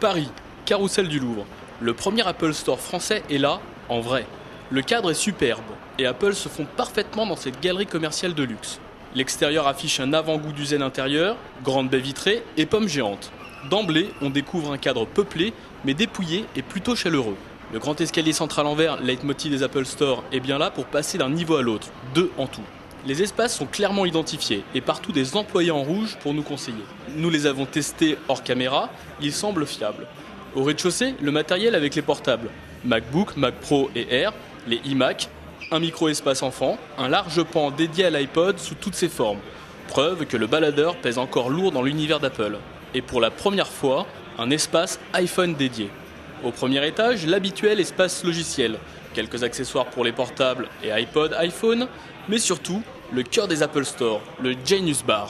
Paris, Carrousel du Louvre. Le premier Apple Store français est là, en vrai. Le cadre est superbe, et Apple se fond parfaitement dans cette galerie commerciale de luxe. L'extérieur affiche un avant-goût du zen intérieur, grande baie vitrée et pommes géantes. D'emblée, on découvre un cadre peuplé, mais dépouillé et plutôt chaleureux. Le grand escalier central en verre, leitmotiv des Apple Store, est bien là pour passer d'un niveau à l'autre, 2 en tout. Les espaces sont clairement identifiés et partout des employés en rouge pour nous conseiller. Nous les avons testés hors caméra, ils semblent fiables. Au rez-de-chaussée, le matériel avec les portables. MacBook, Mac Pro et Air, les iMac, un micro-espace enfant, un large pan dédié à l'iPod sous toutes ses formes. Preuve que le baladeur pèse encore lourd dans l'univers d'Apple. Et pour la première fois, un espace iPhone dédié. Au premier étage, l'habituel espace logiciel. Quelques accessoires pour les portables et iPod, iPhone, mais surtout, le cœur des Apple Store, le Genius Bar.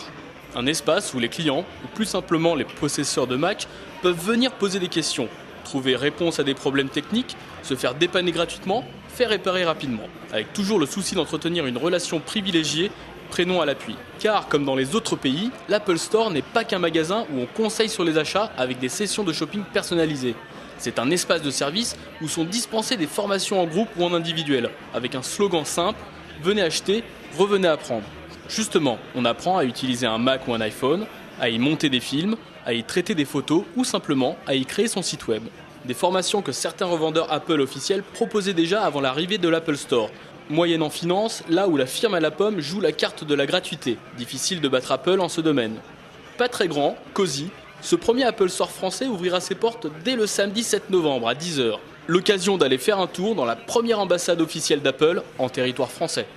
Un espace où les clients, ou plus simplement les possesseurs de Mac, peuvent venir poser des questions, trouver réponse à des problèmes techniques, se faire dépanner gratuitement, faire réparer rapidement, avec toujours le souci d'entretenir une relation privilégiée, prénom à l'appui. Car, comme dans les autres pays, l'Apple Store n'est pas qu'un magasin où on conseille sur les achats avec des sessions de shopping personnalisées. C'est un espace de service où sont dispensées des formations en groupe ou en individuel, avec un slogan simple « Venez acheter, revenez apprendre ». Justement, on apprend à utiliser un Mac ou un iPhone, à y monter des films, à y traiter des photos ou simplement à y créer son site web. Des formations que certains revendeurs Apple officiels proposaient déjà avant l'arrivée de l'Apple Store. Moyennant finance, là où la firme à la pomme joue la carte de la gratuité. Difficile de battre Apple en ce domaine. Pas très grand, cosy, ce premier Apple Store français ouvrira ses portes dès le samedi 7 novembre à 10h. L'occasion d'aller faire un tour dans la première ambassade officielle d'Apple en territoire français.